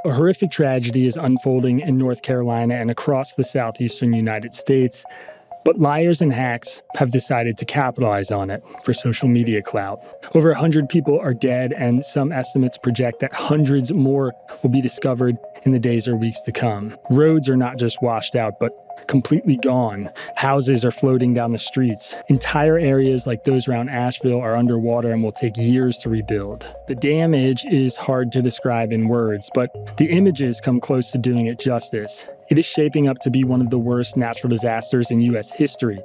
A horrific tragedy is unfolding in North Carolina and across the southeastern United States, but liars and hacks have decided to capitalize on it for social media clout. Over 100 people are dead, and some estimates project that hundreds more will be discovered in the days or weeks to come. Roads are not just washed out, but completely gone. Houses are floating down the streets. Entire areas like those around Asheville are underwater and will take years to rebuild. The damage is hard to describe in words, but the images come close to doing it justice. It is shaping up to be one of the worst natural disasters in U.S. history.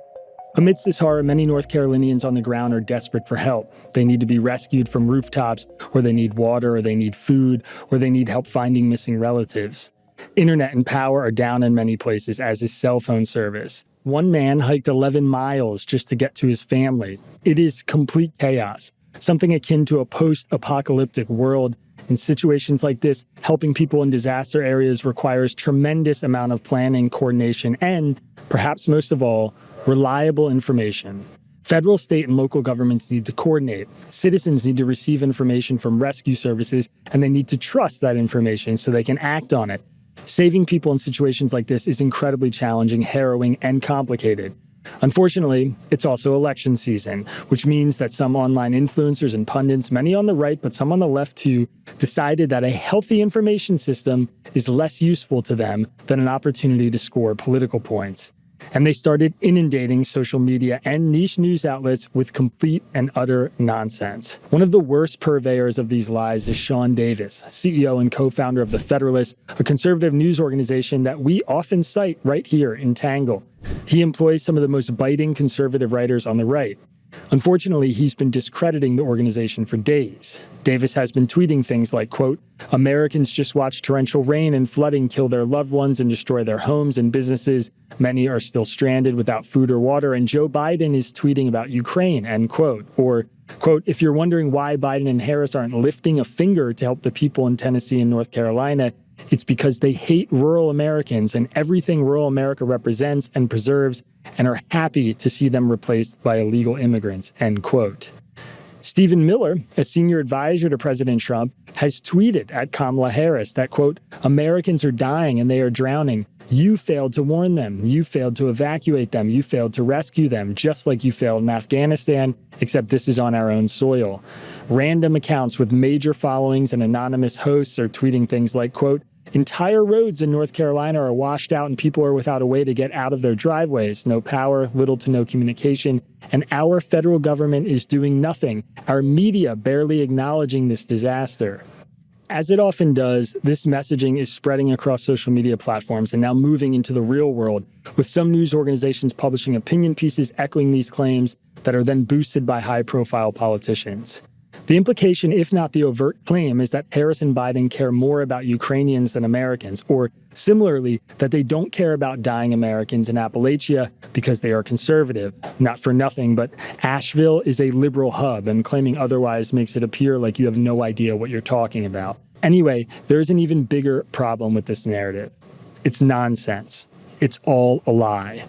Amidst this horror, many North Carolinians on the ground are desperate for help. They need to be rescued from rooftops, or they need water, or they need food, or they need help finding missing relatives. Internet and power are down in many places, as is cell phone service. One man hiked 11 miles just to get to his family. It is complete chaos, something akin to a post-apocalyptic world. In situations like this, helping people in disaster areas requires tremendous amount of planning, coordination, and, perhaps most of all, reliable information. Federal, state, and local governments need to coordinate. Citizens need to receive information from rescue services, and they need to trust that information so they can act on it. Saving people in situations like this is incredibly challenging, harrowing, and complicated. Unfortunately, it's also election season, which means that some online influencers and pundits, many on the right but some on the left too, decided that a healthy information system is less useful to them than an opportunity to score political points. And they started inundating social media and niche news outlets with complete and utter nonsense. One of the worst purveyors of these lies is Sean Davis, CEO and co-founder of The Federalist, a conservative news organization that we often cite right here in Tangle. He employs some of the most biting conservative writers on the right. Unfortunately, he's been discrediting the organization for days. Davis has been tweeting things like, quote, "Americans just watched torrential rain and flooding kill their loved ones and destroy their homes and businesses. Many are still stranded without food or water, and Joe Biden is tweeting about Ukraine," end quote. Or, quote, "If you're wondering why Biden and Harris aren't lifting a finger to help the people in Tennessee and North Carolina, it's because they hate rural Americans and everything rural America represents and preserves, and are happy to see them replaced by illegal immigrants," end quote. Stephen Miller, a senior advisor to President Trump, has tweeted at Kamala Harris that, quote, "Americans are dying and they are drowning. You failed to warn them. You failed to evacuate them. You failed to rescue them, just like you failed in Afghanistan, except this is on our own soil." Random accounts with major followings and anonymous hosts are tweeting things like, quote, "Entire roads in North Carolina are washed out and people are without a way to get out of their driveways. No power, little to no communication, and our federal government is doing nothing. Our media barely acknowledging this disaster." As it often does, this messaging is spreading across social media platforms and now moving into the real world, with some news organizations publishing opinion pieces echoing these claims that are then boosted by high-profile politicians. The implication, if not the overt claim, is that Harris and Biden care more about Ukrainians than Americans, or similarly, that they don't care about dying Americans in Appalachia because they are conservative. Not for nothing, but Asheville is a liberal hub, and claiming otherwise makes it appear like you have no idea what you're talking about. Anyway, there's an even bigger problem with this narrative. It's nonsense. It's all a lie.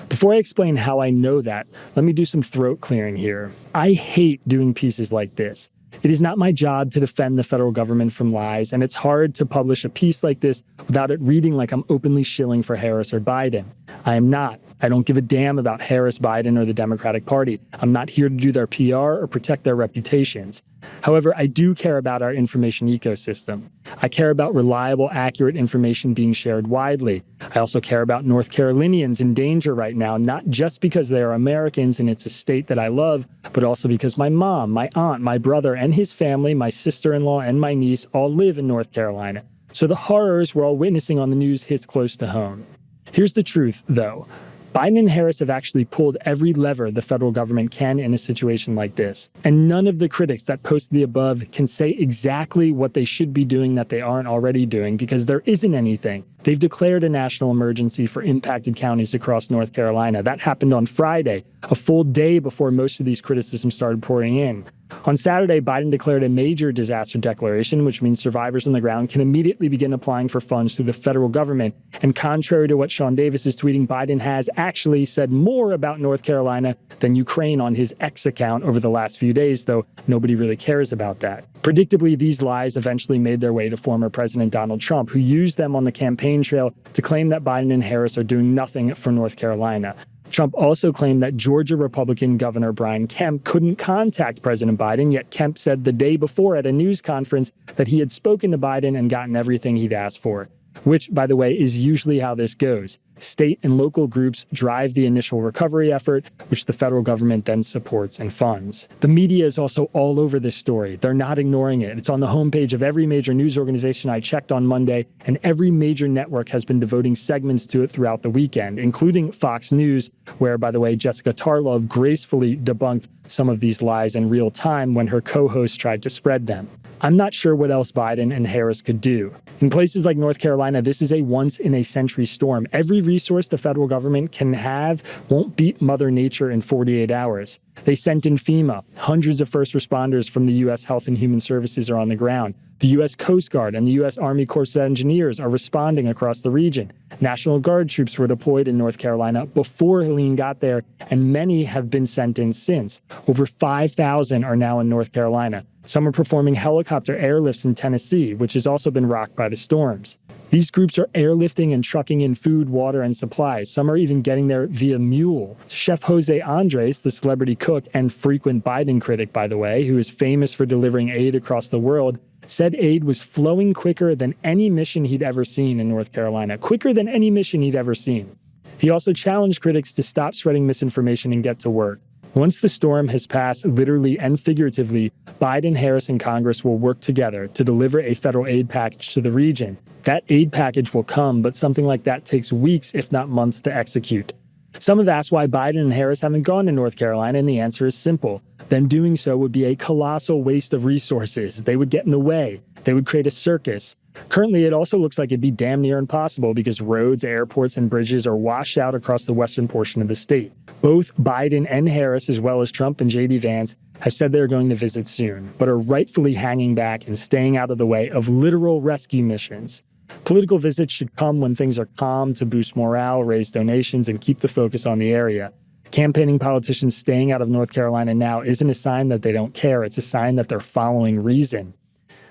Before I explain how I know that, let me do some throat clearing here. I hate doing pieces like this. It is not my job to defend the federal government from lies, and it's hard to publish a piece like this without it reading like I'm openly shilling for Harris or Biden. I am not. I don't give a damn about Harris, Biden, or the Democratic Party. I'm not here to do their PR or protect their reputations. However, I do care about our information ecosystem. I care about reliable, accurate information being shared widely. I also care about North Carolinians in danger right now, not just because they are Americans and it's a state that I love, but also because my mom, my aunt, my brother, and his family, my sister-in-law, and my niece all live in North Carolina. So the horrors we're all witnessing on the news hits close to home. Here's the truth, though. Biden and Harris have actually pulled every lever the federal government can in a situation like this. And none of the critics that posted the above can say exactly what they should be doing that they aren't already doing, because there isn't anything. They've declared a national emergency for impacted counties across North Carolina. That happened on Friday, a full day before most of these criticisms started pouring in. On Saturday, Biden declared a major disaster declaration, which means survivors on the ground can immediately begin applying for funds through the federal government. And contrary to what Sean Davis is tweeting, Biden has actually said more about North Carolina than Ukraine on his X account over the last few days, though nobody really cares about that. Predictably, these lies eventually made their way to former President Donald Trump, who used them on the campaign trail to claim that Biden and Harris are doing nothing for North Carolina. Trump also claimed that Georgia Republican Governor Brian Kemp couldn't contact President Biden, yet Kemp said the day before at a news conference that he had spoken to Biden and gotten everything he'd asked for. Which, by the way, is usually how this goes. State and local groups drive the initial recovery effort, which the federal government then supports and funds. The media is also all over this story. They're not ignoring it. It's on the homepage of every major news organization I checked on Monday, and every major network has been devoting segments to it throughout the weekend, including Fox News, where, by the way, Jessica Tarlov gracefully debunked some of these lies in real time when her co-host tried to spread them. I'm not sure what else Biden and Harris could do. In places like North Carolina, this is a once-in-a-century storm. Every resource the federal government can have won't beat Mother Nature in 48 hours. They sent in FEMA. Hundreds of first responders from the U.S. Health and Human Services are on the ground. The U.S. Coast Guard and the U.S. Army Corps of Engineers are responding across the region. National Guard troops were deployed in North Carolina before Helene got there, and many have been sent in since. Over 5,000 are now in North Carolina. Some are performing helicopter airlifts in Tennessee, which has also been rocked by the storms. These groups are airlifting and trucking in food, water, and supplies. Some are even getting there via mule. Chef Jose Andres, the celebrity cook and frequent Biden critic, by the way, who is famous for delivering aid across the world, said aid was flowing quicker than any mission he'd ever seen in North Carolina, quicker than any mission he'd ever seen. He also challenged critics to stop spreading misinformation and get to work. Once the storm has passed, literally and figuratively, Biden, Harris, and Congress will work together to deliver a federal aid package to the region. That aid package will come, but something like that takes weeks, if not months, to execute. Some have asked why Biden and Harris haven't gone to North Carolina, and the answer is simple. Them doing so would be a colossal waste of resources. They would get in the way. They would create a circus. Currently, it also looks like it'd be damn near impossible because roads, airports, and bridges are washed out across the western portion of the state. Both Biden and Harris, as well as Trump and J.D. Vance, have said they're going to visit soon, but are rightfully hanging back and staying out of the way of literal rescue missions. Political visits should come when things are calm to boost morale, raise donations, and keep the focus on the area. Campaigning politicians staying out of North Carolina now isn't a sign that they don't care. It's a sign that they're following reason.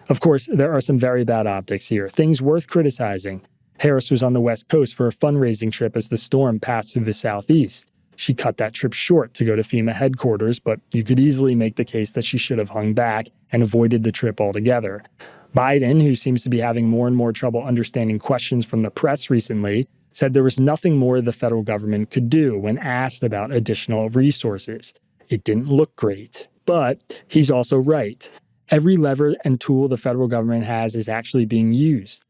Of course, there are some very bad optics here, things worth criticizing. Harris was on the West Coast for a fundraising trip as the storm passed through the Southeast. She cut that trip short to go to FEMA headquarters, but you could easily make the case that she should have hung back and avoided the trip altogether. Biden, who seems to be having more and more trouble understanding questions from the press recently, said there was nothing more the federal government could do when asked about additional resources. It didn't look great, but he's also right. Every lever and tool the federal government has is actually being used.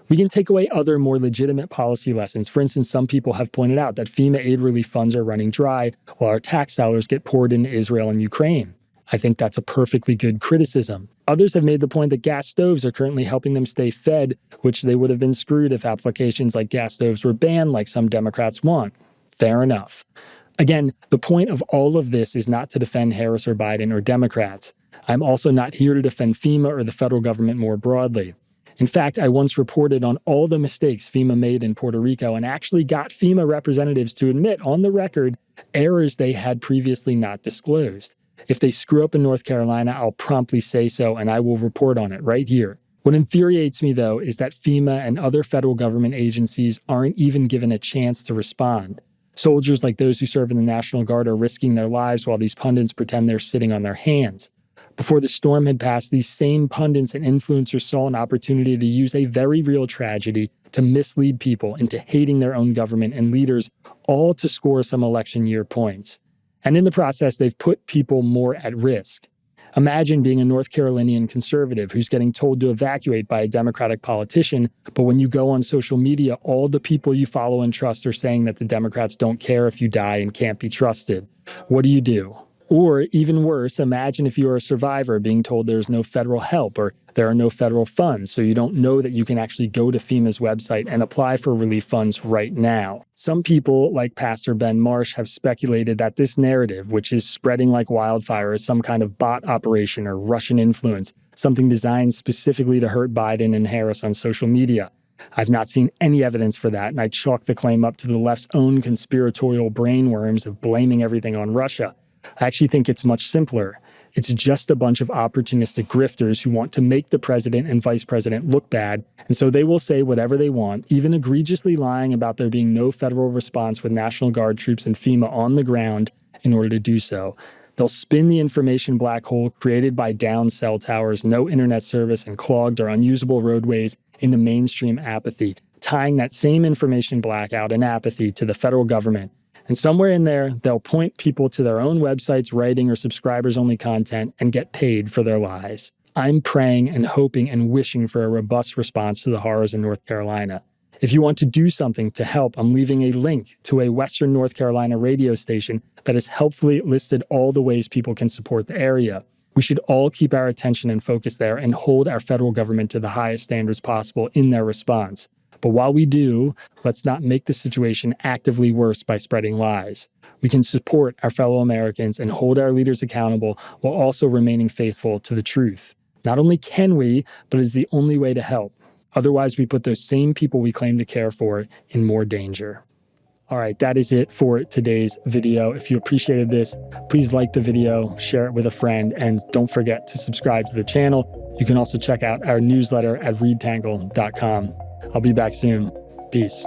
We can take away other more legitimate policy lessons. For instance, some people have pointed out that FEMA aid relief funds are running dry while our tax dollars get poured into Israel and Ukraine. I think that's a perfectly good criticism. Others have made the point that gas stoves are currently helping them stay fed, which they would have been screwed if applications like gas stoves were banned like some Democrats want. Fair enough. Again, the point of all of this is not to defend Harris or Biden or Democrats. I'm also not here to defend FEMA or the federal government more broadly. In fact, I once reported on all the mistakes FEMA made in Puerto Rico and actually got FEMA representatives to admit on the record errors they had previously not disclosed. If they screw up in North Carolina, I'll promptly say so, and I will report on it right here. What infuriates me, though, is that FEMA and other federal government agencies aren't even given a chance to respond. Soldiers like those who serve in the National Guard are risking their lives while these pundits pretend they're sitting on their hands. Before the storm had passed, these same pundits and influencers saw an opportunity to use a very real tragedy to mislead people into hating their own government and leaders, all to score some election year points. And in the process, they've put people more at risk. Imagine being a North Carolinian conservative who's getting told to evacuate by a Democratic politician, but when you go on social media, all the people you follow and trust are saying that the Democrats don't care if you die and can't be trusted. What do you do? Or even worse, imagine if you are a survivor being told there's no federal help or there are no federal funds, so you don't know that you can actually go to FEMA's website and apply for relief funds right now. Some people, like Pastor Ben Marsh, have speculated that this narrative, which is spreading like wildfire, is some kind of bot operation or Russian influence, something designed specifically to hurt Biden and Harris on social media. I've not seen any evidence for that, and I chalk the claim up to the left's own conspiratorial brainworms of blaming everything on Russia. I actually think it's much simpler. It's just a bunch of opportunistic grifters who want to make the president and vice president look bad, and so they will say whatever they want, even egregiously lying about there being no federal response with National Guard troops and FEMA on the ground in order to do so. They'll spin the information black hole created by down cell towers, no internet service, and clogged or unusable roadways into mainstream apathy, tying that same information blackout and apathy to the federal government. And somewhere in there, they'll point people to their own websites, writing, or subscribers-only content and get paid for their lies. I'm praying and hoping and wishing for a robust response to the horrors in North Carolina. If you want to do something to help, I'm leaving a link to a Western North Carolina radio station that has helpfully listed all the ways people can support the area. We should all keep our attention and focus there and hold our federal government to the highest standards possible in their response. But while we do, let's not make the situation actively worse by spreading lies. We can support our fellow Americans and hold our leaders accountable while also remaining faithful to the truth. Not only can we, but it's the only way to help. Otherwise, we put those same people we claim to care for in more danger. All right, that is it for today's video. If you appreciated this, please like the video, share it with a friend, and don't forget to subscribe to the channel. You can also check out our newsletter at readtangle.com. I'll be back soon. Peace.